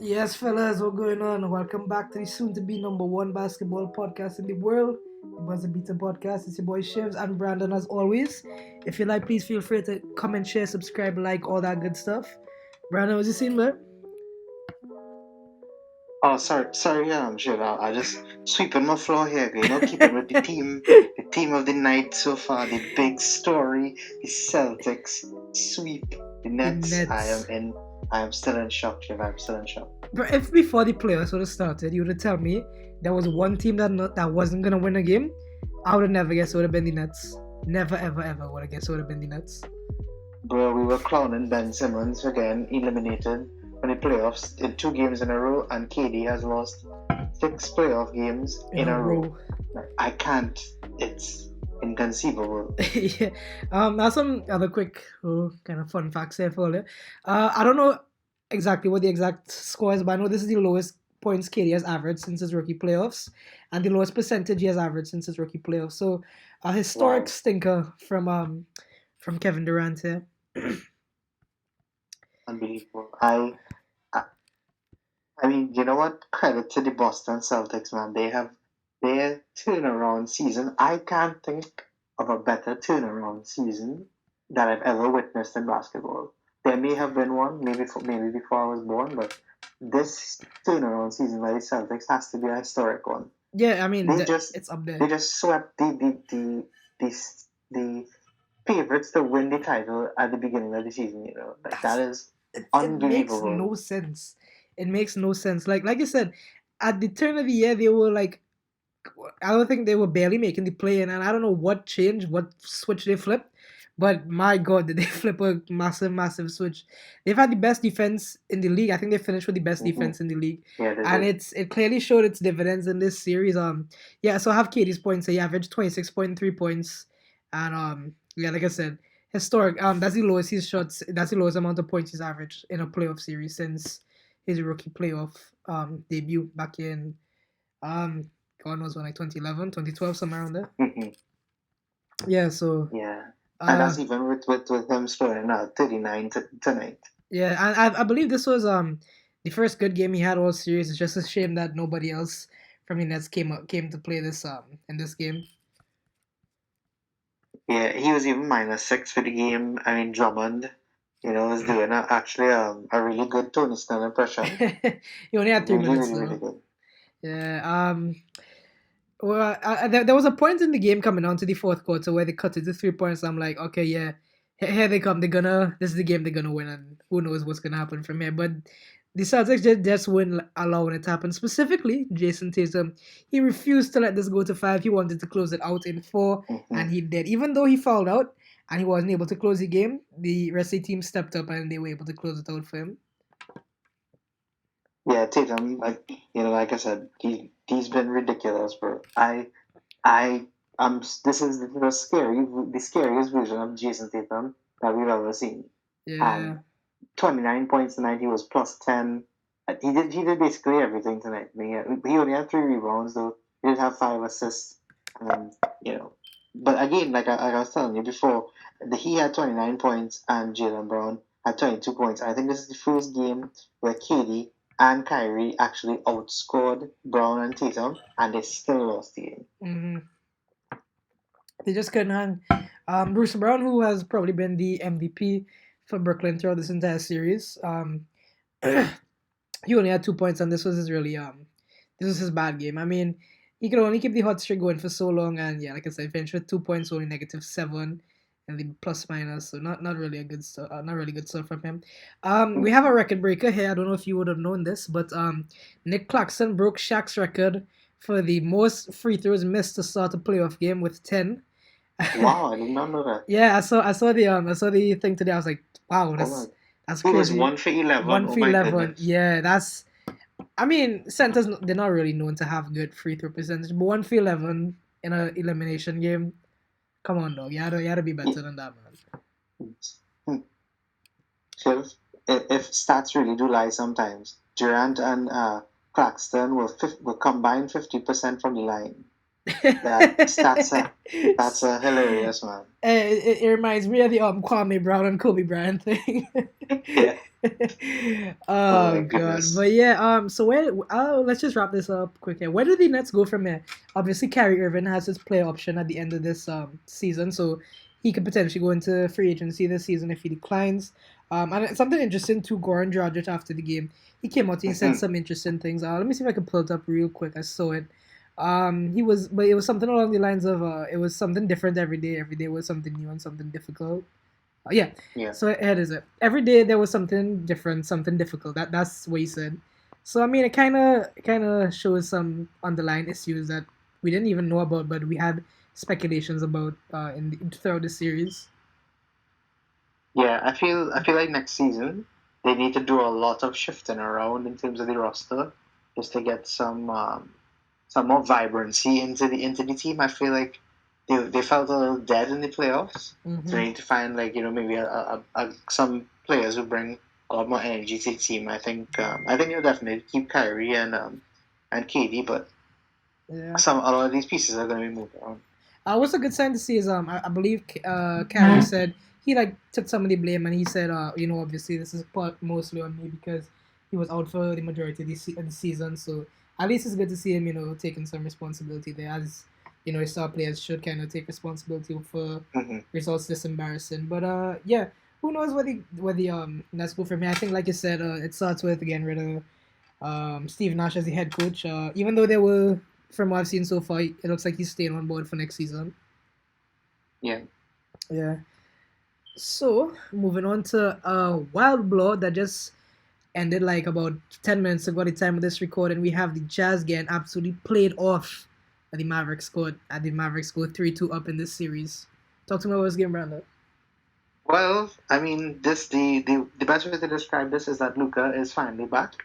Yes, fellas, what's going on? Welcome back to the soon-to-be number one basketball podcast in the world, the BEATER podcast. It's your boy Shivs and Brandon, as always. If you like, please feel free to comment, share, subscribe, like, all that good stuff. Brandon, what's you saying, man? Oh, sorry, shit. I just sweeping my floor here, keeping with the team of the night so far, the big story, the Celtics sweep the The Nets. Nets. I am still in shock, Shiv. I'm still in shock. But if before the playoffs would have started, you would have tell me there was one team that wasn't gonna win a game, I would have never guessed it would have been the Nets. Never, ever, ever would have guessed it would have been the Nets. Bro, we were clowning Ben Simmons for getting eliminated from the playoffs in 2 games in a row, and KD has lost 6 playoff games in a row. I can't. It's inconceivable. Yeah. Now some other quick kind of fun facts here for you. I don't know exactly what the exact score is, but I know this is the lowest points KD has averaged since his rookie playoffs, and the lowest percentage he has averaged since his rookie playoffs. So a historic Wow. stinker from Kevin Durant here. Unbelievable. I mean, you know what? Credit to the Boston Celtics, man. They have their turnaround season. I can't think of a better turnaround season that I've ever witnessed in basketball. There may have been one, maybe before I was born, but this turnaround season by the Celtics has to be a historic one. Yeah, I mean They just it's up there. they just swept the favorites to win the title at the beginning of the season. Like that is It makes unbelievable. no sense. It makes no sense. Like you said, at the turn of the year they were like, I don't think they were barely making the play, and I don't know what changed, what switch they flipped, but my God, did they flip a massive, massive switch? They've had the best defense in the league. I think they finished with the best Mm-hmm. defense in the league, Yeah, they and did. it clearly showed its dividends in this series. Yeah. So I have Katie's points. So he averaged 26.3 points, and yeah, like I said, historic. That's the lowest he's shot. That's the lowest amount of points he's averaged in a playoff series since his rookie playoff debut back in um God knows when, like 2011, 2012, somewhere around there. Mm-hmm. Yeah, so Yeah, and uh that's even with him scoring 39 tonight. yeah, and I believe this was the first good game he had all series. It's just a shame that nobody else from the Nets came to play this in this game. Yeah, he was even -6 for the game. I mean, Drummond, was doing actually a really good Tony Snell impression. He only had 3 minutes Really, really though. good. Yeah. Well, there was a point in the game coming down to the fourth quarter where they cut it to 3 points. I'm like, okay, yeah, here they come. This is the game they're gonna win, and who knows what's gonna happen from here. But the Celtics just wouldn't allowing it to happen. Specifically, Jason Tatum, he refused to let this go to 5. He wanted to close it out in 4, Mm-hmm. and he did. Even though he fouled out and he wasn't able to close the game, the rest of the team stepped up and they were able to close it out for him. Yeah, Tatum, like I said, he's been ridiculous, bro. I This is the scariest version of Jason Tatum that we've ever seen. Yeah. 29 points tonight. He was +10. He did basically everything tonight. He only had 3 rebounds though. He did have 5 assists. Um, you know, but again, like I was telling you before, he had 29 points and Jalen Brown had 22 points. I think this is the first game where KD and Kyrie actually outscored Brown and Tatum, and they still lost the game. Mm-hmm. They just couldn't hang. Bruce Brown, who has probably been the MVP for Brooklyn throughout this entire series, he only had 2 points, and this was his bad game. I mean, he could only keep the hot streak going for so long, and yeah, like I said, finished with 2 points, only -7, and the plus minus, so not really a good stuff, not really good stuff from him. We have a record breaker here. I don't know if you would have known this, but Nick Clarkson broke Shaq's record for the most free throws missed to start a playoff game with 10. Wow, I did not know that. Yeah, I saw the thing today. I was like, wow, that's He was crazy. 1 for 11. One Oh for my 11. goodness. Yeah, that's. I mean, centers they're not really known to have good free throw percentage, but 1 for 11 in an elimination game. Come on, dog. You had to be better than that, man. Hmm. Shiv, if stats really do lie sometimes, Durant and Claxton will combine 50% from the line. That's a hilarious, man. It reminds me of the Kwame Brown and Kobe Bryant thing. Yeah. Oh Oh my god, goodness. but yeah. So where? Let's just wrap this up quick here. Where do the Nets go from here? Obviously, Kyrie Irving has his player option at the end of this season, so he could potentially go into free agency this season if he declines. And something interesting to Goran Dragic after the game. He came out and he said Mhm. some interesting things. Let me see if I can pull it up real quick. I saw it. But it was something along the lines of, it was something different every day. Every day was something new and something difficult. Yeah. Yeah. So here it is. Every day there was something different, something difficult. That's what he said. So I mean, it kind of shows some underlying issues that we didn't even know about, but we had speculations about throughout the series. Yeah, I feel like next season they need to do a lot of shifting around in terms of the roster just to get some more vibrancy into the team. I feel like they felt a little dead in the playoffs, so Mm-hmm. they need to find like maybe some players who bring a lot more energy to the team. I think you'll definitely keep Kyrie and KD, but Yeah. a lot of these pieces are going to be moved around. What's a good sign to see is I believe Carey said he like took some of the blame and he said obviously this is part mostly on me because he was out for the majority of of the season, so at least it's good to see him taking some responsibility there, as his star players should kind of take responsibility for Hmm. results this embarrassing. But yeah, who knows where the Nets go from here. I think like you said, it starts with getting rid of Steve Nash as the head coach. Even though they were, from what I've seen so far, it looks like he's staying on board for next season. Yeah. Yeah. So moving on to Wild Blood that just ended like about 10 minutes ago at the time of this recording. We have the Jazz getting absolutely played off at the Mavericks scored. At the Mavericks scored 3-2 up in this series. Talk to me about this game, Brandon. Well, I mean, the best way to describe this is that Luca is finally back.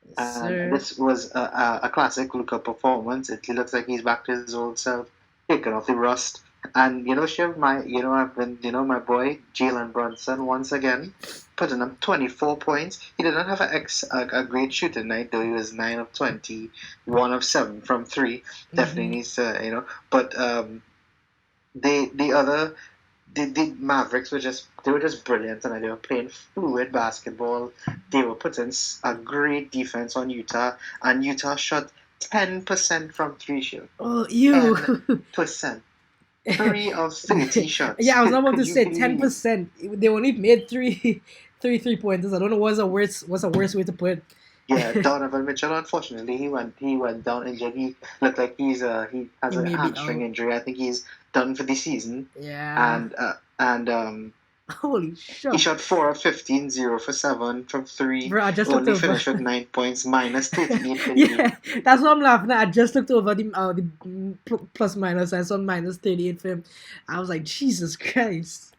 Yes, And sir. this was a classic Luka performance. It looks like he's back to his old self, taking off the rust. And Shiv, my boy Jalen Brunson once again putting up 24 points. He did not have a great shooting night, though. He was 9 of 20, 1 of 7 from three. Definitely Mm-hmm. needs to, But the other the Mavericks were just brilliant tonight. They were playing fluid basketball. They were putting a great defense on Utah, and Utah shot 10% from three shoot. Oh, you. 10%. 3 of 30 shots. Yeah, I was about Could to you say believe? 10%. They only made three pointers. I don't know what's a worse way to put it. Yeah, Donovan Mitchell. Unfortunately, he went down injured. He looked like he He has a may be hamstring out. injury. I think he's done for the season. Yeah. And Holy he shit. shot 4 of 15, 0 for 7 from three. Bro, I just looked Only over. finished with 9 points, minus 38 for the game. Yeah, that's what I'm laughing at. I just looked over the plus minus. I saw minus 38 for him. I was like, Jesus Christ.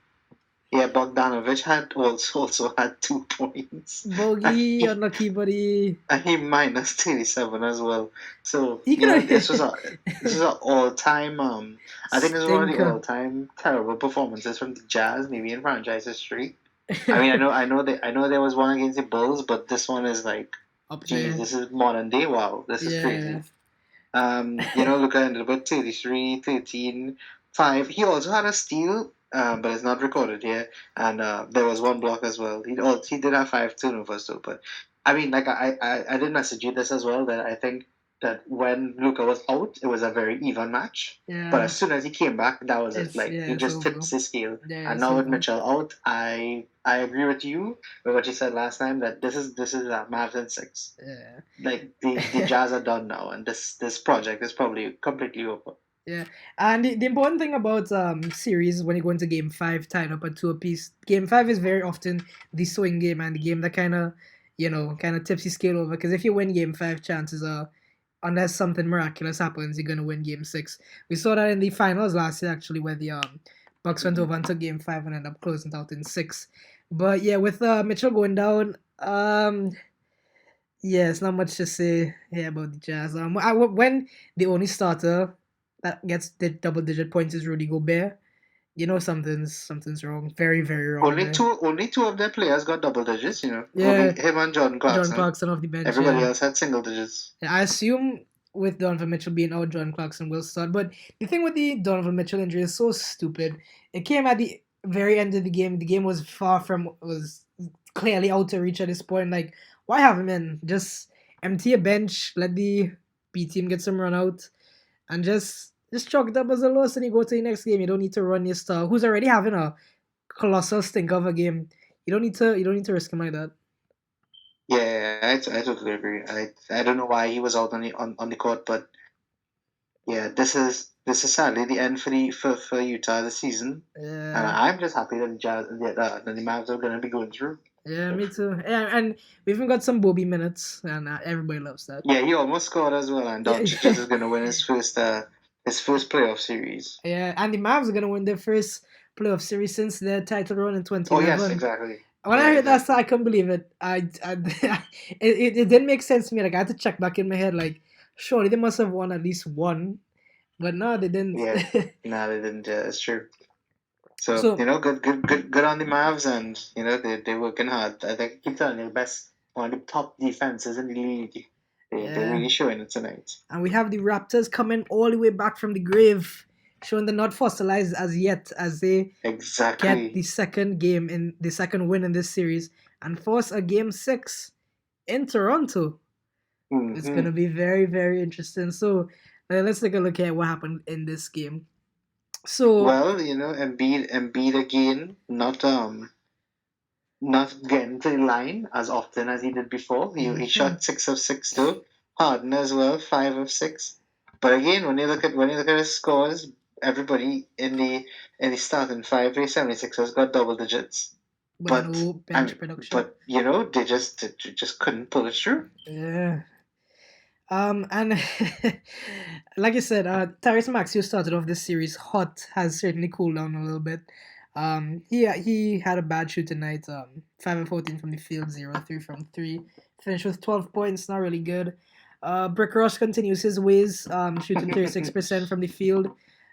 Yeah, Bogdanovich had also had 2 points. And Bogey, he, unlucky buddy. and he minus 37 as well. So He could this was a all time I think this is one of the stinker. all time terrible performances from the Jazz, maybe in franchise history. I mean, I know there was one against the Bulls, but this one is like, Up geez, there. this is modern day. Wow, this is Yeah. crazy. Luka ended up with 33, 13, 5. He also had a steal, but it's not recorded here. And there was one block as well. He did have 5 turnovers though. But I mean, like I did message you this as well, that I think that when Luka was out, it was a very even match. But Yeah. as soon as he came back, that was it. It's Like yeah, he it's just over. tips his scale. Yeah, And it's now with over. Mitchell out, I agree with you with what you said last time, that this is Mavs in 6. Yeah. Like the Jazz are done now, and this project is probably completely over. Yeah, and the important thing about series when you go into game five tied up at two apiece, game five is very often the swing game and the game that kind of tips the scale over. Because if you win game five, chances are, unless something miraculous happens, you're gonna win game six. We saw that in the finals last year actually, where the Bucks went over and took game five and ended up closing it out in six. But yeah, with Mitchell going down, yeah, it's not much to say here about the Jazz. When the only starter that gets the double digit points is Rudy Gobert, something's wrong. Very, very wrong Only there. two, only two of their players got double digits. Yeah, Only him and Jordan John Clarkson. Clarkson off the bench. Everybody Yeah, else had single digits. I assume with Donovan Mitchell being out, John Clarkson will start. But the thing with the Donovan Mitchell injury is so stupid. It came at the very end of the game. The game was was clearly out of reach at this point. Like, why have him in? Just empty a bench, let the B team get some run out, and just chalk it up as a loss, and you go to the next game. You don't need to run your star, who's already having a colossal stink of a game. You don't need to risk him like that. Yeah, I totally agree. I don't know why he was out on the court, but yeah, this is sadly the end for Utah this season, and Yeah. I'm just happy that the Mavs are gonna be going through. Yeah, me too. Yeah, and we even got some Bobby minutes, and everybody loves that. Yeah, he almost scored as well, and Yeah, Doncic is gonna win his first playoff series. yeah, and the Mavs are gonna win their first playoff series since their title run in Oh yes, 2011. exactly. When Yeah, I heard that, exactly. I couldn't believe it. It didn't make sense to me. Like I had to check back in my head. Like surely they must have won at least one, but no, they didn't. Yeah, no, they didn't. It's true. So So good on the Mavs, and they're working hard. I think I keep telling you, the best one of the top defenses in the league. They're yeah, really showing it tonight. and we have the Raptors coming all the way back from the grave, showing they're not fossilized as yet, as they get the Exactly. second win in this series and force a game 6 in Toronto. It's Hmm. gonna be very, very interesting. So let's take a look at what happened in this game. So Well, Embiid again, not getting to the line as often as he did before. He mhm, shot 6 of 6 though. Harden as well, 5 of 6. But again, when you look at his scores, everybody in the starting five, the 76ers got double digits. with But no I bench production. but they just couldn't pull it through. Yeah. And like I said, Tyrese Maxey, who started off this series hot, has certainly cooled down a little bit. He had a bad shoot tonight. 5 and 14 from the field, 0-3 from three. Finished with 12 points, not really good. Brick Ross continues his ways, shooting 36% from the field,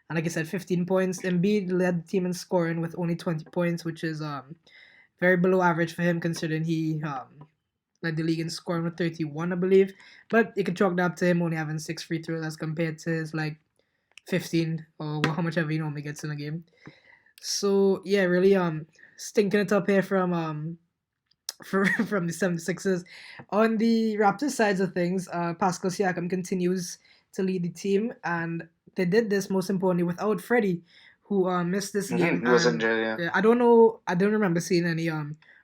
and like I said, 15 points. Embiid led the team in scoring with only 20 points, which is very below average for him considering he led the league in scoring with 31, I believe. But you can chalk that up to him only having 6 free throws as compared to his like 15 or how much ever he normally gets in a game. So yeah, really stinking it up here from from the 76ers. On the Raptors sides of things, Pascal Siakam continues to lead the team, and they did this most importantly without Freddie, who missed this game. He was And injured, yeah. I don't know, I don't remember seeing any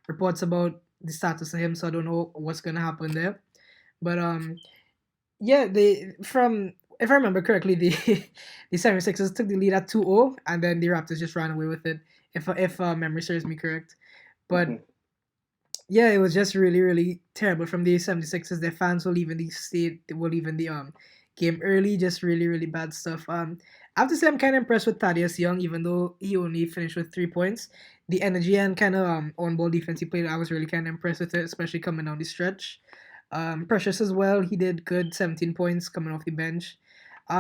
reports about the status of him, so I don't know what's gonna happen there. But yeah, they from if I remember correctly, the the 76ers took the lead at 2-0, and then the Raptors just ran away with it. If memory serves me correct, but Mhm. yeah, it was just really, really terrible from the 76ers. Their fans were leaving the state, they were leaving the game early, just really, really bad stuff. I have to say I'm kind of impressed with Thaddeus Young, even though he only finished with 3 points. The energy and kind of on ball defense he played, I was really kind of impressed with it, especially coming down the stretch. Precious as well, he did good, 17 points coming off the bench.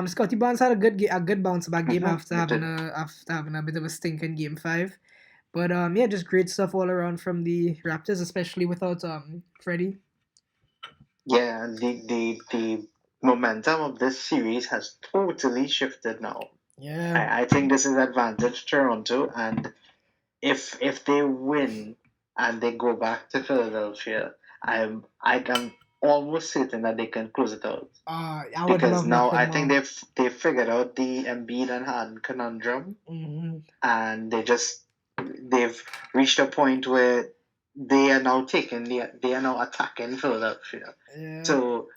Scotty Barnes had a good bounce back game after It having did. a bit of a stink in game 5. But yeah, just great stuff all around from the Raptors, especially without Freddie. Yeah, the momentum of this series has totally shifted now. Yeah. I think this is advantage Toronto, and if they win and they go back to Philadelphia, I'm almost certain that they can close it out I would because love now nothing I think more. they've figured out the Embiid and Harden conundrum, Hmm. and they've reached a point where they are now attacking Philadelphia. Yeah. So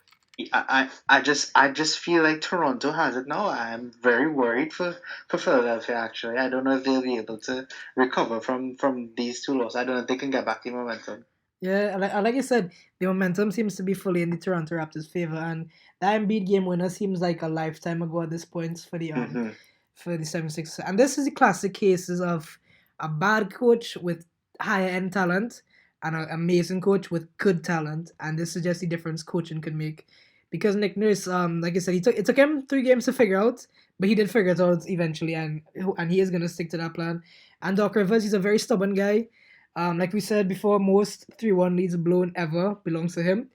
I just feel like Toronto has it now. I'm very worried for Philadelphia actually. I don't know if they'll be able to recover from these two losses. I don't know if they can get back the momentum. Yeah, like I said, the momentum seems to be fully in the Toronto Raptors' favor, and that Embiid game winner seems like a lifetime ago at this point Hmm. for the 76ers. And this is the classic cases of a bad coach with higher end talent and an amazing coach with good talent, and this is just the difference coaching can make. Because Nick Nurse, like I said, it took him 3 games to figure out, but he did figure it out eventually, and he is gonna stick to that plan. And Doc Rivers, he's a very stubborn guy. Like we said before, most 3-1 leads blown ever belongs to him.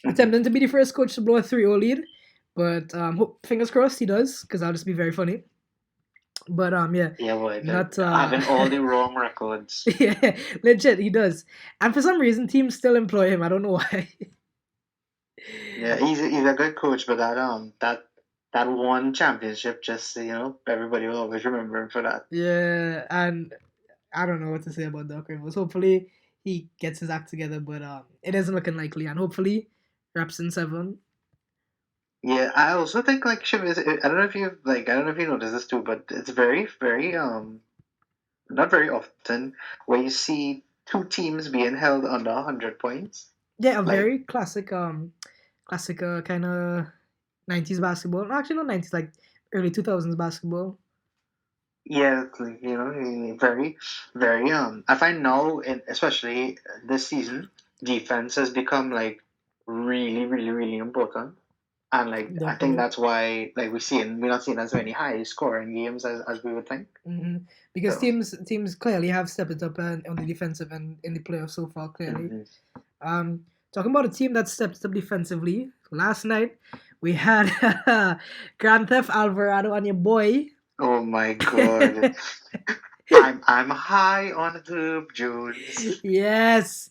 attempting to be the first coach to blow a 3-0 lead. But fingers crossed he does, because that'll just be very funny. But yeah, Yeah, boy, not having all the wrong records. yeah, legit, he does. And for some reason, teams still employ him. I don't know why. Yeah, he's a good coach, but that one championship, just everybody will always remember him for that. Yeah, and I don't know what to say about Doc Rivers. Hopefully, he gets his act together, but it isn't looking likely. And hopefully, wraps in 7. Yeah, I also think like Shiv is. I don't know if you like. I don't know if you noticed this too, but it's very, very not very often where you see two teams being held under 100 points. Yeah, a Like, very classic kind of 90s basketball. No, actually, not 90s, like early 2000s basketball. yeah, it's like, very, very. I find now, especially this season, defense has become like really, really, really important. And like I think Definitely. that's why like we're not seeing as many high scoring games as we would think. hmm Because So teams clearly have stepped it up on the defensive end in the playoffs so far, clearly. mhm. Talking about a team that stepped up defensively, last night we had Grand Theft Alvarado and your boy. Oh my god. I'm high on Herb Jones. Yes.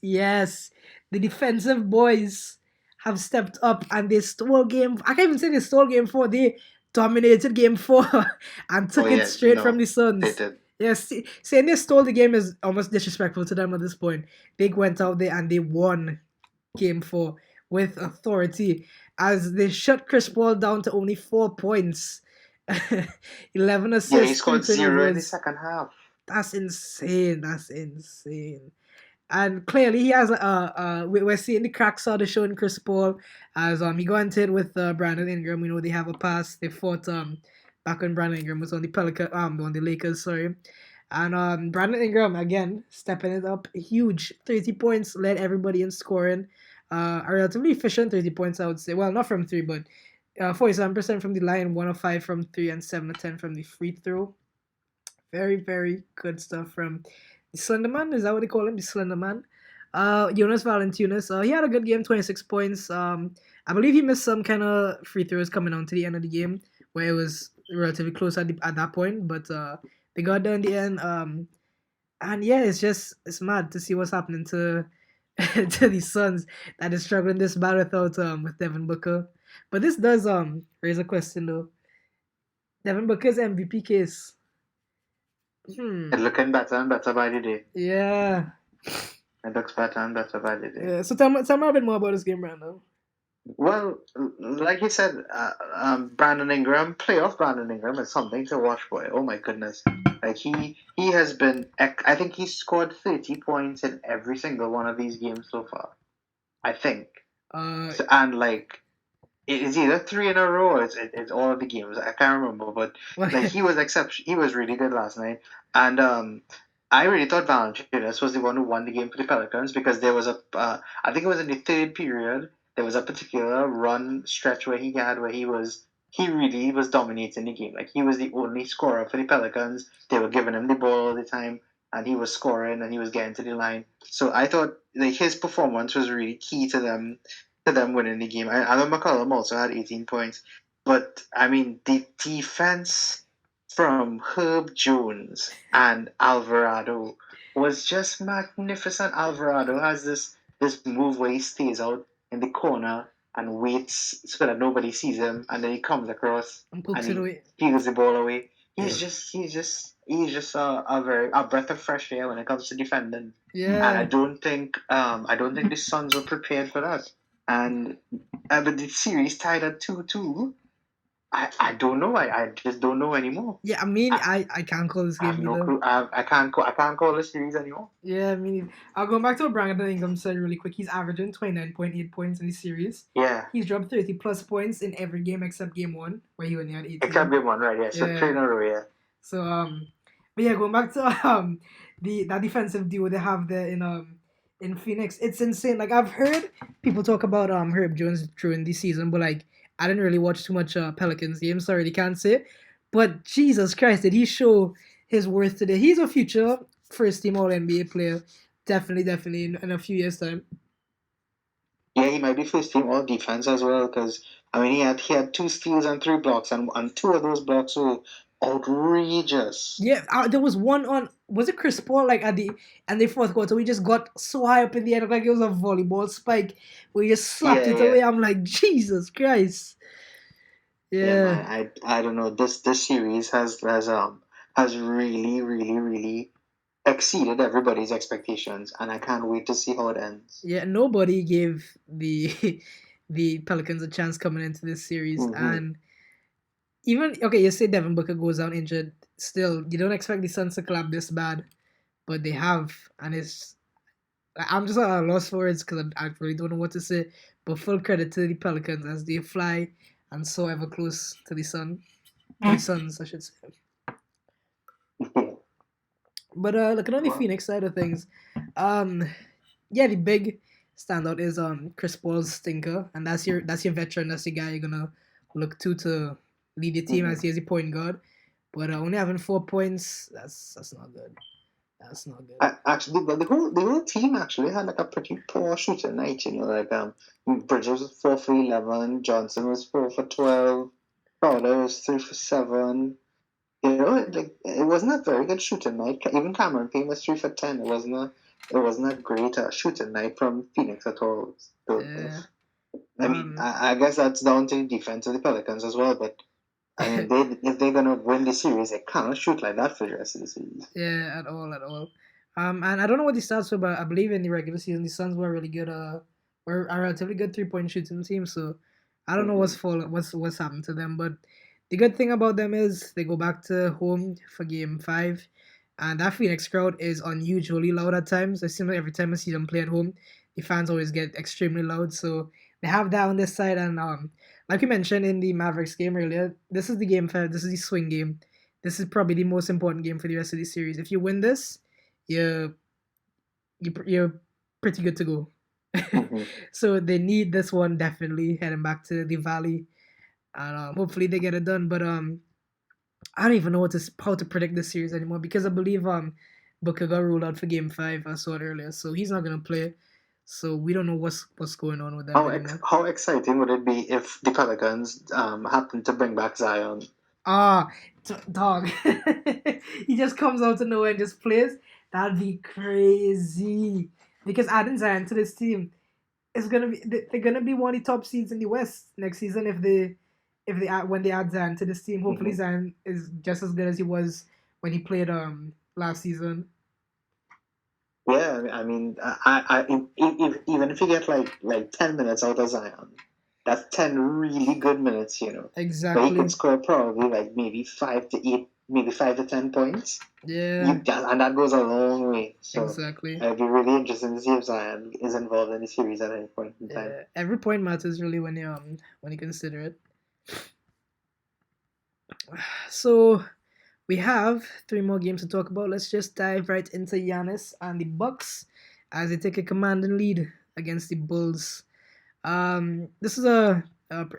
The defensive boys have stepped up and they stole game. I can't even say they stole game 4. They dominated game 4 and Oh took it yeah, straight from no, the they Suns. did. Yes, saying they stole the game is almost disrespectful to them at this point. They went out there and they won game 4 with authority as they shut Chris Paul down to only 4 points. 11 Yeah, he assists, 3 scored 0 in the turnovers. second half. That's insane. That's insane. And clearly he has we're seeing the cracks of the show in Chris Paul as he got into it with Brandon Ingram. We know they have a pass. They fought back when Brandon Ingram was on the on the Lakers, sorry. And Brandon Ingram again stepping it up huge. 30 points, led everybody in scoring. A relatively efficient 30 points, I would say. Well, not from 3, but 47% from the line, 1 of 5 from 3, and 7 of 10 from the free throw. Very, very good stuff from the Slenderman. Is that what they call him? The Slenderman. Jonas Valanciunas. He had a good game, 26 points. I believe he missed some kind of free throws coming on to the end of the game where it was relatively close at that point, but they got done in the end. And yeah, it's mad to see what's happening to to the Suns that is struggling this bad without with Devin Booker. But this does raise a question though. Devin Booker's MVP case. It's looking better and better by the day. Yeah. It looks better and better by the day. Yeah. So tell me a bit more about this game right now. Well, like you said, Brandon Ingram, playoff Brandon Ingram is something to watch, boy. Oh my goodness. Like he has been, I think he scored 30 points in every single one of these games so far. I think. And like, it's either 3 in a row or it's all of the games. I can't remember, but like he was he was really good last night. And I really thought Valanciunas was the one who won the game for the Pelicans because there was I think it was in the third period. There was a particular run stretch where he really was dominating the game. Like he was the only scorer for the Pelicans. They were giving him the ball all the time, and he was scoring and he was getting to the line. So I thought like his performance was really key to them winning the game. I know McCollum also had 18 points, but I mean the defense from Herb Jones and Alvarado was just magnificent. Alvarado has this move where he stays out in the corner and waits so that nobody sees him, and then he comes across And and pokes it he away. peels the ball away. He's just a breath of fresh air when it comes to defending. Yeah. And I don't think the Suns were prepared for that. And but the series tied at 2-2. I don't know. I just don't know anymore. Yeah, I mean, I can't call this I have game no either. clue. I can't call the series anymore. Yeah, I mean, I'll go back to what Brandon Ingram said really quick. He's averaging 29.8 points in the series. Yeah. He's dropped 30 plus points in every game except game 1, where he only had 18. Except game 1, right? Yeah. So 3 in a row, yeah. So but yeah, going back to that defensive duo they have there in Phoenix, it's insane. Like I've heard people talk about Herb Jones during the season, but like I didn't really watch too much Pelicans games, so I really can't say. But Jesus Christ, did he show his worth today? He's a future first team All NBA player, definitely in a few years time. Yeah, he might be first team all defense as well because I mean he had 2 steals and 3 blocks and 2 of those blocks were outrageous. Yeah, there was one on, was it Chris Paul, like at the fourth quarter? We just got so high up in the air, like it was a volleyball spike. We just slapped Yeah, it yeah, away. I'm like, Jesus Christ. yeah, Yeah, man. I don't know. This series has really really really exceeded everybody's expectations, and I can't wait to see how it ends. yeah. Nobody gave the the Pelicans a chance coming into this series, Mm-hmm. and even okay, you say Devin Booker goes down injured. Still, you don't expect the Suns to collapse this bad, but they have, and it's. I'm just at a loss for words because I really don't know what to say. But full credit to the Pelicans as they fly and so ever close to the sun, to the Suns, I should say. But looking on the Wow. Phoenix side of things, um, yeah, the big standout is Chris Paul's stinker, and that's your veteran, that's the guy you're gonna look to lead your team Mm-hmm. as he is the point guard. But only having 4 points, that's not good. That's not good. Actually, the whole team actually had like a pretty poor shooting night. Like Bridges was 4 for 11, Johnson was 4 for 12, Crowder was 3 for 7. Like it wasn't a very good shooting night. Even Cameron Payne was 3 for 10. It wasn't a great shooting night from Phoenix at all. So, Yeah. I mean, Um. I guess that's down to the defense of the Pelicans as well. But I mean, if they're gonna win the series, they cannot shoot like that for the rest of the series. Yeah, at all, at all. And I don't know what the stats were, but I believe in the regular season the Suns were really good. Were a relatively good 3 point shooting team. So I don't know Mm-hmm. what's happened to them. But the good thing about them is they go back to home for Game 5, and that Phoenix crowd is unusually loud at times. It seems like every time I see them play at home, the fans always get extremely loud. So they have that on this side, and like you mentioned in the Mavericks game earlier, this is the Game 5. This is the swing game. This is probably the most important game for the rest of the series. If you win this, you're you're pretty good to go. Mm-hmm. So they need this one definitely heading back to the Valley, and hopefully they get it done. But I don't even know how to predict this series anymore because I believe Booker got ruled out for Game 5. I saw it earlier, so he's not gonna play. So we don't know what's going on with them anymore. How exciting would it be if the Pelicans happen to bring back Zion? Ah, dog. He just comes out of nowhere and just plays. That'd be crazy. Because adding Zion to this team is gonna be they're gonna be one of the top seeds in the West next season if they add, when they add Zion to this team. Hopefully Mm-hmm. Zion is just as good as he was when he played last season. Yeah, I mean, even if you get like 10 minutes out of Zion, that's 10 really good minutes. But he could Exactly. score probably like maybe 5 to 8, maybe 5 to 10 points. Yeah. And that goes a long way. So Exactly. it'd be really interesting to see if Zion is involved in the series at any point in time. Yeah. Every point matters really when you consider it. So we have 3 more games to talk about. Let's just dive right into Giannis and the Bucks as they take a commanding lead against the Bulls. This is a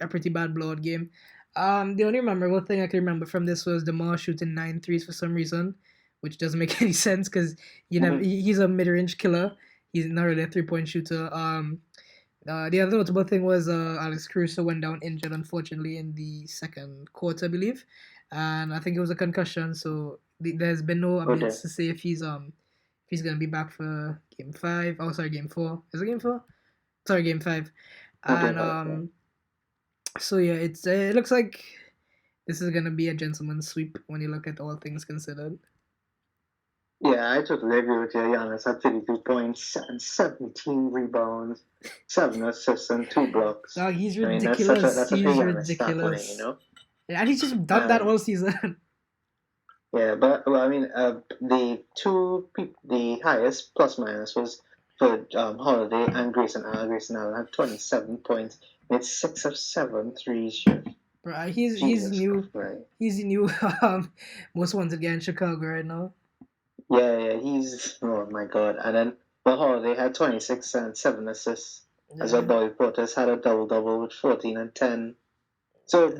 pretty bad blowout game. The only memorable thing I can remember from this was DeMar shooting 9 threes for some reason, which doesn't make any sense because he's a mid-range killer. He's not really a 3 point shooter. The other notable thing was Alex Caruso went down injured, unfortunately, in the second quarter, I believe, and I think it was a concussion. So there's been no Okay, updates to say if he's gonna be back for Game 5. Oh, sorry, Game 4. Is it Game 4? Sorry, Game 5. okay, And fine, fine. so yeah, it looks like this is gonna be a gentleman's sweep when you look at all things considered. Yeah, I totally agree with you. Giannis had 32 points and 17 rebounds, 7 assists, and 2 blocks. Dog, he's I mean, that's such a ridiculous. that's such a He's Giannis stat to me, ridiculous. And he's just done that And all season. yeah, but well, I mean, the highest plus minus was for Holiday and Grayson Allen. Grayson Allen had 27 points, made 6 of 7 threes. Bro, he's Jesus new. Christ. He's the new most wanted guy in Chicago right now. Yeah, yeah, he's oh my God. And then well, Holiday had 26 and 7 assists. As well, Yeah. Bobby Portis had a double double with 14 and 10. So,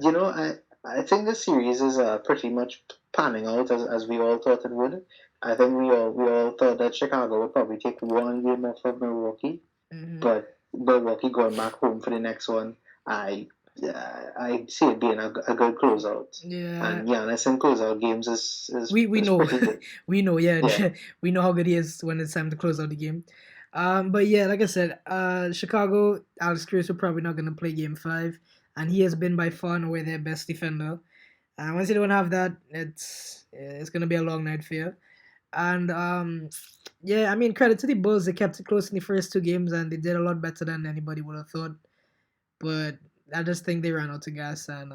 I think the series is pretty much panning out as we all thought it would. I think we all thought that Chicago would probably take one game off of Milwaukee, Hmm. but Milwaukee going back home for the next one, I see it being a good closeout. Yeah, And Giannis in closeout games is we is know, pretty good. we know, yeah, Yeah. we know how good he is when it's time to close out the game. But yeah, like I said, Chicago, Alex Cruz are probably not gonna play Game 5, and he has been by far and away their best defender. And once you don't have that, it's gonna be a long night for you. And yeah, I mean, credit to the Bulls, they kept it close in the first two games, and they did a lot better than anybody would have thought. But I just think they ran out of gas, and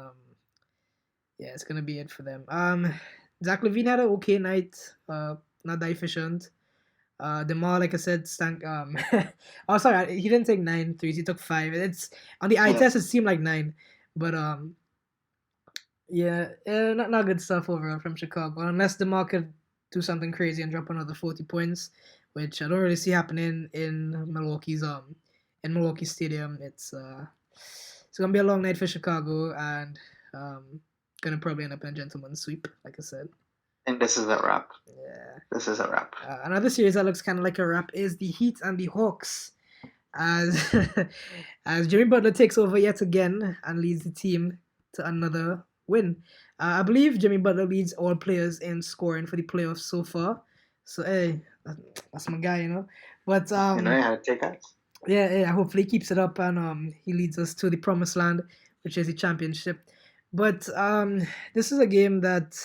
yeah, it's gonna be it for them. Zach Levine had an okay night, not that efficient. Demar, like I said, stank. Oh, sorry, he didn't take 9 threes. He took 5. It's on the eye Yeah. test. It seemed like 9, but yeah, not good stuff overall from Chicago. Unless Demar could do something crazy and drop another 40 points, which I don't really see happening in Milwaukee Stadium. It's gonna be a long night for Chicago, and gonna probably end up in a gentleman's sweep, like I said. And this is a wrap. Yeah. This is a wrap. Another series that looks kind of like a wrap is the Heat and the Hawks, as as Jimmy Butler takes over yet again and leads the team to another win. I believe Jimmy Butler leads all players in scoring for the playoffs so far. So hey, that's my guy, you know. But You know how to take that. yeah, hopefully he keeps it up and he leads us to the promised land, which is the championship. But this is a game that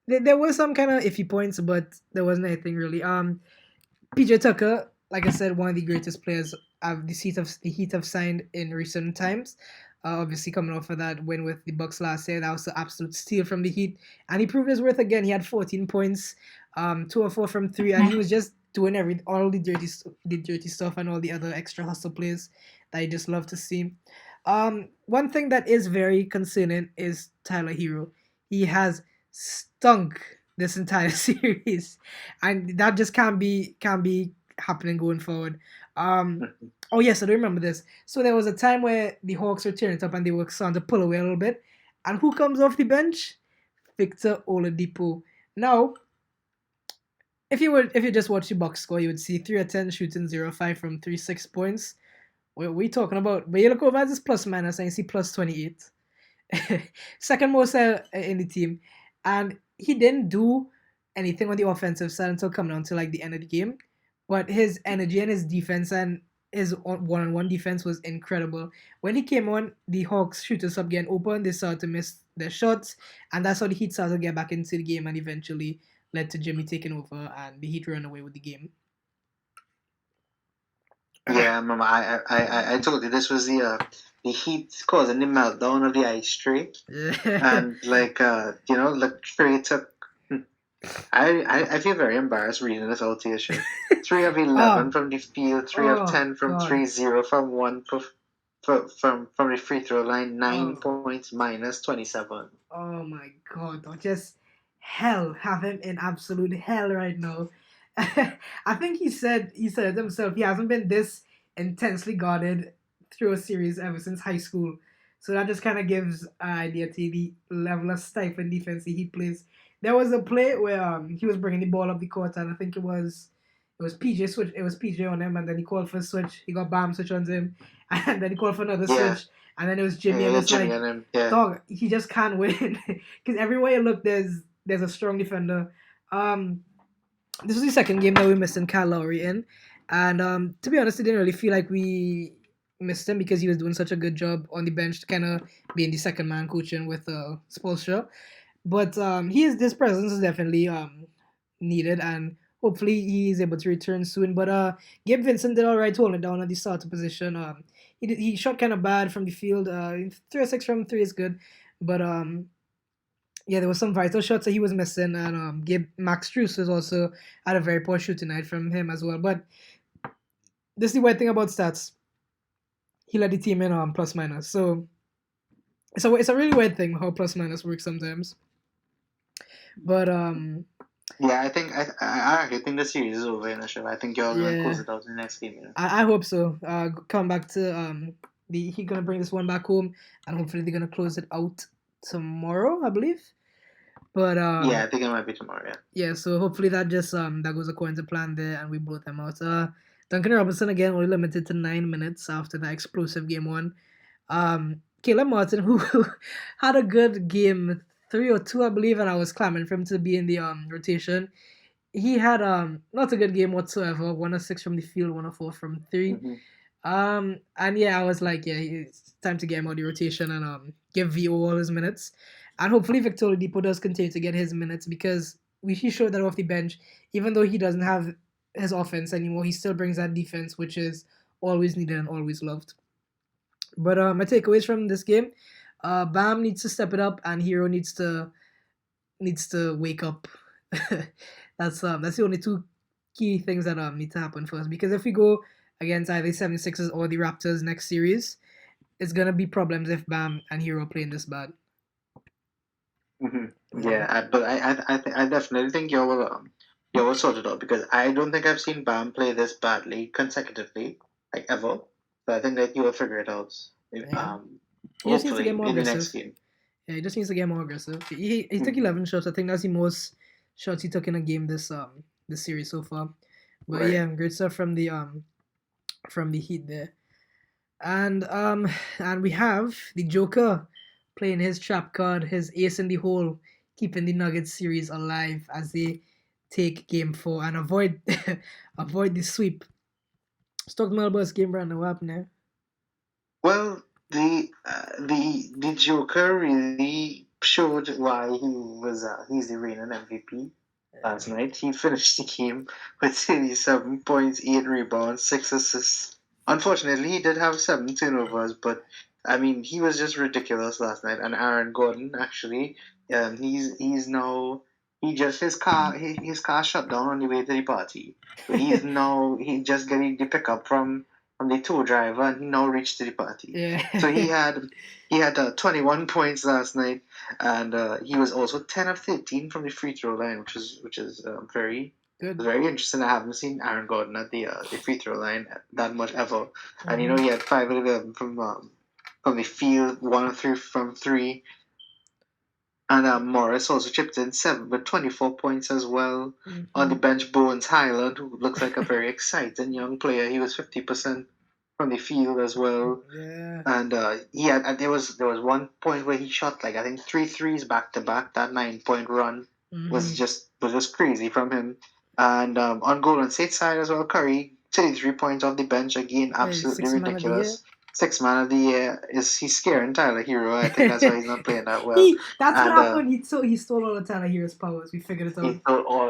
there was some kind of iffy points, but there wasn't anything really. PJ Tucker, like I said, one of the greatest players the Heat have signed in recent times. Obviously, coming off of that win with the Bucks last year, that was an absolute steal from the Heat, and he proved his worth again. He had 14 points, 2 or 4 from 3, and he was just doing all the dirty stuff and all the other extra hustle plays that I just love to see. One thing that is very concerning is Tyler Hero. He has stunk this entire series, and that just can't be happening going forward. Oh yes, I do remember this. So there was a time where the Hawks were tearing it up and they were starting to pull away a little bit, and who comes off the bench? Victor Oladipo. Now, if you just watch the box score, you would see 3 of 10 shooting, 0-5 from 3, 6 points. What are we talking about? But you look over at this plus minus and you see plus 28. Second most in the team, and he didn't do anything on the offensive side until coming on to like the end of the game. But his energy and his defense and his one-on-one defense was incredible. When he came on, the Hawks shooters up getting open, they started to miss their shots, and that's how the Heat started to get back into the game, and eventually led to Jimmy taking over and the Heat run away with the game. Yeah, Mama, I told you this was the Heat causing the meltdown of the ice tray, and like Trey took. I feel very embarrassed reading this outation. 3 of 11 from the field, 3 of 10 from God. 3, 0 from 1 from the free throw line, 9 points minus 27. Oh my God! Just hell, have him in absolute hell right now. I think he said it himself. He hasn't been this intensely guarded through a series ever since high school. So that just kind of gives an idea to the level of stifling defense he plays. There was a play where he was bringing the ball up the court, and I think it was PJ switch. It was PJ on him, and then he called for a switch. He got Bam switch on him, and then he called for another switch, and then it was Jimmy, and it's Jimmy like, and him, yeah. dog, he just can't win because everywhere you look, there's a strong defender. This was the second game that we missed in Kyle Lowry in, and to be honest, it didn't really feel like we missed him because he was doing such a good job on the bench, kind of being the second man coaching with Spoelstra. But his presence is definitely needed, and hopefully he's able to return soon. But Gabe Vincent did all right holding it down at the starter position. He shot kind of bad from the field. 3 or 6 from 3 is good, but yeah, there was some vital shots that he was missing, and Max Strus was also had a very poor shooting night from him as well. But this is the weird thing about stats. He led the team in plus minus, so it's a really weird thing how plus minus works sometimes. But yeah, I think I think the series is over in the show. I think you're gonna close it out in the next game. You know? I hope so. Come back to he's gonna bring this one back home, and hopefully they're gonna close it out tomorrow, I believe. But yeah, I think it might be tomorrow. Yeah. Yeah, so hopefully that just that goes according to plan there, and we blow them out. Duncan Robinson again only limited to 9 minutes after that explosive game one. Caleb Martin, who had a good game 3 or 2, I believe, and I was clamoring for him to be in the rotation. He had not a good game whatsoever. 1 of 6 from the field, 1 of 4 from 3. And yeah, I was like, yeah, it's time to get him out of the rotation and give VO all his minutes. And hopefully Victor Oladipo does continue to get his minutes because he showed that off the bench, even though he doesn't have his offense anymore, he still brings that defense, which is always needed and always loved. But my takeaways from this game, Bam needs to step it up and Hero needs to wake up. That's the only two key things that need to happen for us, because if we go against either 76ers or the Raptors next series, it's gonna be problems if Bam and Hero playing this bad. Yeah, but I definitely think you will sort it out, because I don't think I've seen Bam play this badly consecutively, like ever. So I think that you will figure it out. He just needs to Hopefully get more in the aggressive. next game. Yeah, he just needs to get more aggressive. He took 11 shots. I think that's the most shots he took in a game this series so far. But Right. yeah, great stuff from the Heat there. And we have the Joker playing his trap card, his ace in the hole, keeping the Nuggets series alive as they take game 4 and avoid the sweep. Let's talk about this game, Brandon. What happened there? Well, the Joker really showed why he's the reigning MVP last night. He finished the game with 37 points, 8 rebounds, 6 assists. Unfortunately, he did have 7 turnovers, but I mean, he was just ridiculous last night. And Aaron Gordon, actually, he's now his car shut down on the way to the party. So he just getting the pickup from the tow driver, and he now reached to the party. Yeah. So he had 21 points last night, and he was also 10 of 13 from the free throw line, which is very good. Very interesting. I haven't seen Aaron Gordon at the free throw line that much ever, and he had 5 of 11 from the field, 1 of 3 from 3. And Morris also chipped in 7 with 24 points as well. On the bench, Bones Highland, who looks like a very exciting young player. He was 50% from the field as well. Yeah. And there was one point where he shot like I think 3 threes back to back. That 9-point run was just crazy from him. And on Golden State side as well, Curry 33 points off the bench again, absolutely ridiculous. 6th man of the year. He's scaring Tyler Hero. I think that's why he's not playing that well. That's what happened. He stole all of Tyler Hero's powers. We figured it out.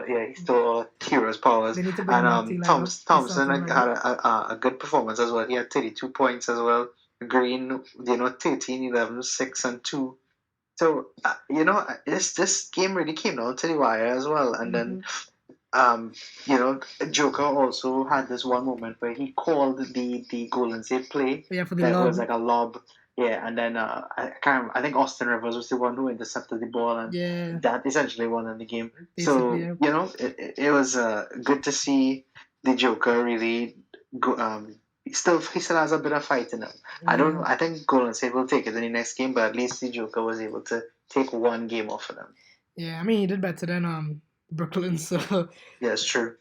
He stole all Hero's powers. They need to bring him back to Thompson had a good performance as well. He had 32 points as well. Green, 13, 11, 6, and 2. So this game really came down to the wire as well. And then Joker also had this one moment where he called the Golden State play. Yeah, for the that lob. was like a lob. Yeah, and then I think Austin Rivers was the one who intercepted the ball, and that essentially won in the game. Basically, so it was good to see the Joker really go. He still has a bit of fight in him. Yeah. I think Golden State will take it in the next game, but at least the Joker was able to take one game off of them. Yeah, I mean he did better than Brooklyn, so yeah, it's true.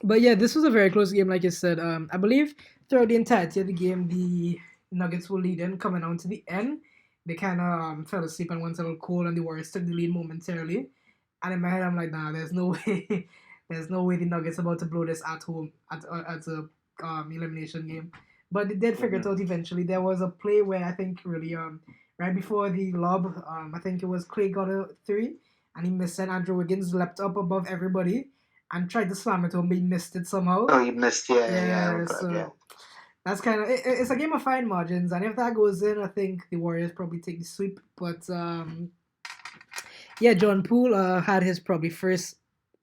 But yeah, this was a very close game, like you said. I believe throughout the entirety of the game, the Nuggets were leading. Coming down to the end, they kind of fell asleep and went a little cold, and the Warriors took the lead momentarily. And in my head, I'm like, nah, there's no way, the Nuggets about to blow this at home at a elimination game. But they did figure it out eventually. There was a play where I think really right before the lob, I think it was Clay got a 3. And he missed it. Andrew Wiggins leapt up above everybody and tried to slam it home, but he missed it somehow. Oh, he missed, yeah. That's kind of it's a game of fine margins, and if that goes in, I think the Warriors probably take the sweep. But John Poole had his probably first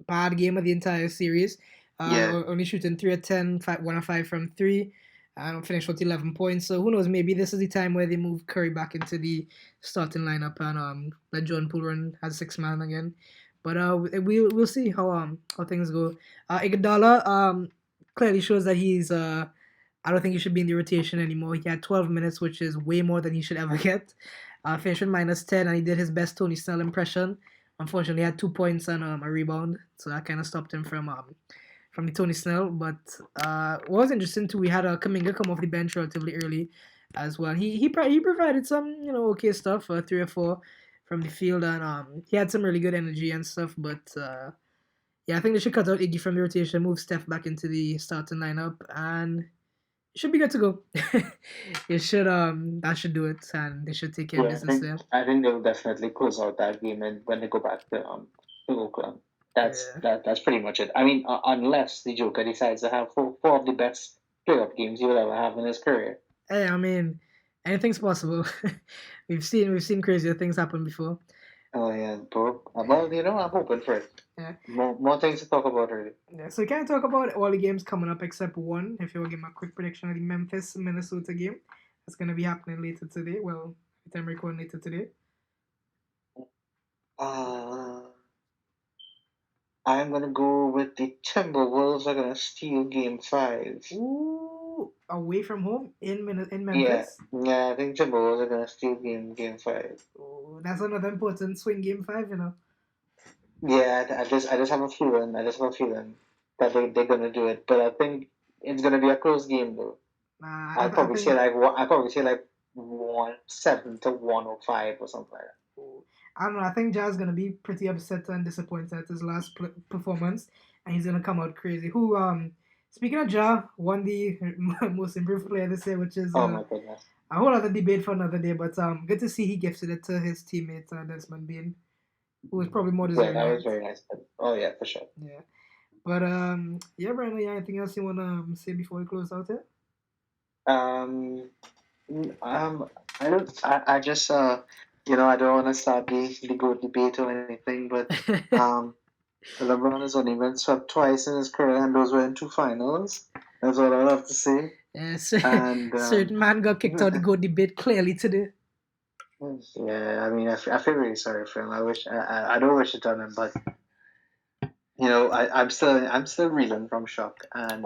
bad game of the entire series. Only shooting 3 of 10, 1 of 5 from 3. And finished with 11 points. So who knows? Maybe this is the time where they move Curry back into the starting lineup and let John Poole run as 6th man again. But we'll see how things go. Iguodala clearly shows that he's I don't think he should be in the rotation anymore. He had 12 minutes, which is way more than he should ever get. Finished with -10, and he did his best Tony Snell impression. Unfortunately, he had 2 points and a rebound, so that kind of stopped him from from the Tony Snell. But what was interesting too, we had a Kuminga come off the bench relatively early as well. He provided some okay stuff, 3 or 4 from the field, and he had some really good energy and stuff. But yeah, I think they should cut out Iggy from the rotation, move Steph back into the starting lineup, and it should be good to go. It should that should do it, and they should take care of business there. I think they'll definitely close out that game, and when they go back to Oakland, that's pretty much it. I mean, unless the Joker decides to have four of the best playoff games he will ever have in his career. Hey, I mean, anything's possible. we've seen crazier things happen before. Oh yeah, bro. Well, I'm hoping for it. Yeah. More things to talk about already. Yeah, so we can't talk about all the games coming up except one. If you will give me a quick prediction of the Memphis-Minnesota game, that's going to be happening later today. Well, the time recording later today. I'm going to go with the Timberwolves are going to steal Game 5. Ooh, away from home in Memphis? Yeah, I think Timberwolves are going to steal Game 5. Ooh, that's another important swing Game 5, Yeah, I just have a feeling. That they're going to do it. But I think it's going to be a close game, though. I'd probably say like 107 to 105 or something like that. Ooh. I don't know. I think Jazz is going to be pretty upset and disappointed at his last performance, and he's going to come out crazy. Who, speaking of Ja, won the most improved player this year, which is oh my goodness, a whole other debate for another day. But good to see he gifted it to his teammate Desmond Bain, who was probably more deserving. Yeah, that was very nice. Oh yeah, for sure. Yeah, but yeah, Brandon, anything else you want to say before we close out here? I just I don't want to start the GOAT debate or anything, but LeBron has only been swept twice in his career, and those were in 2 finals. That's all I have to say. Yes, and certain man got kicked out the GOAT debate clearly today. Yeah, I mean, I feel really sorry for him. I don't wish it on him, but I'm still reeling from shock, and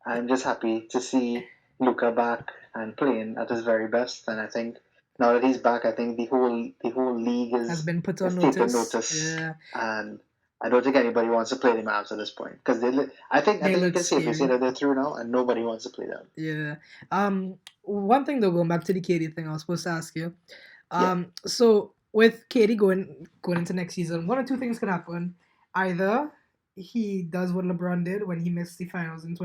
I'm just happy to see Luka back and playing at his very best, and I think. Now that he's back, I think the whole league has been put on notice. Yeah. And I don't think anybody wants to play the Mavs at this point because I think you can safely say that they're through now, and nobody wants to play them. Yeah. One thing though, going back to the KD thing, I was supposed to ask you. So with KD going into next season, 1 or 2 things can happen. Either he does what LeBron did when he missed the finals the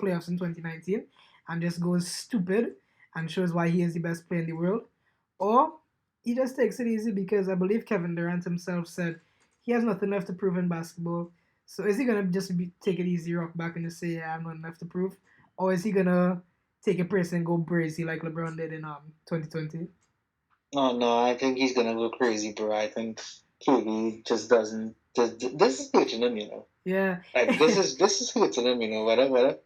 playoffs in 2019, and just goes stupid and shows why he is the best player in the world. Or he just takes it easy because I believe Kevin Durant himself said he has nothing left to prove in basketball. So is he going to just take it easy, rock back, and just say, yeah, I have nothing left to prove? Or is he going to take it personally and go crazy like LeBron did in 2020? Oh, no, I think he's going to go crazy, bro. I think KD just doesn't... This is hurting him, Yeah. Like, this is hurting him, Whatever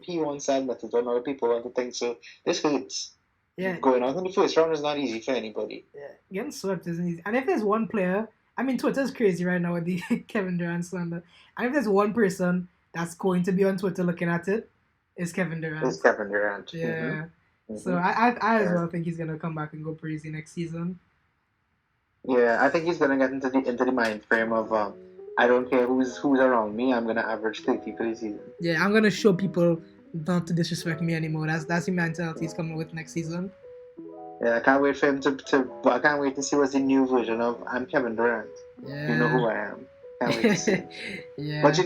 he wants to admit it, or other people want to think so. This hurts. Yeah. Going out in the first round is not easy for anybody. Yeah, getting swept isn't easy. And if there's one player, I mean, Twitter's crazy right now with the Kevin Durant slander. And if there's one person that's going to be on Twitter looking at it, it's Kevin Durant. It's Kevin Durant. Yeah. Mm-hmm. So I as well think he's gonna come back and go crazy next season. Yeah, I think he's gonna get into the mind frame of I don't care who's around me. I'm gonna average 30 per season. Yeah, I'm gonna show people not to disrespect me anymore. That's the mentality he's coming with next season. Yeah, I can't wait for him I can't wait to see what's the new version of I'm Kevin Durant. Yeah. You know who I am. Can't wait to see. Yeah. But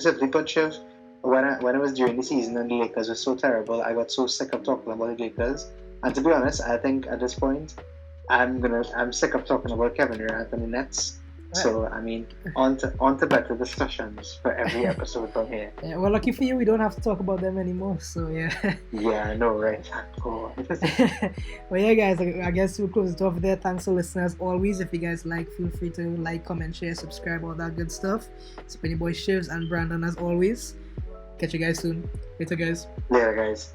simply put, Shiv, when it was during the season and the Lakers were so terrible, I got so sick of talking about the Lakers. And to be honest, I think at this point, I'm sick of talking about Kevin Durant and the Nets. So, I mean, on to better discussions for every episode from here. Yeah, well, lucky for you, we don't have to talk about them anymore, so yeah. Yeah, I know, right? Well, yeah, guys, I guess we'll close it off there. Thanks for listening as always. If you guys like, feel free to like, comment, share, subscribe, all that good stuff. It's been your boy Shivs and Brandon as always. Catch you guys soon. Later, guys. Later, guys.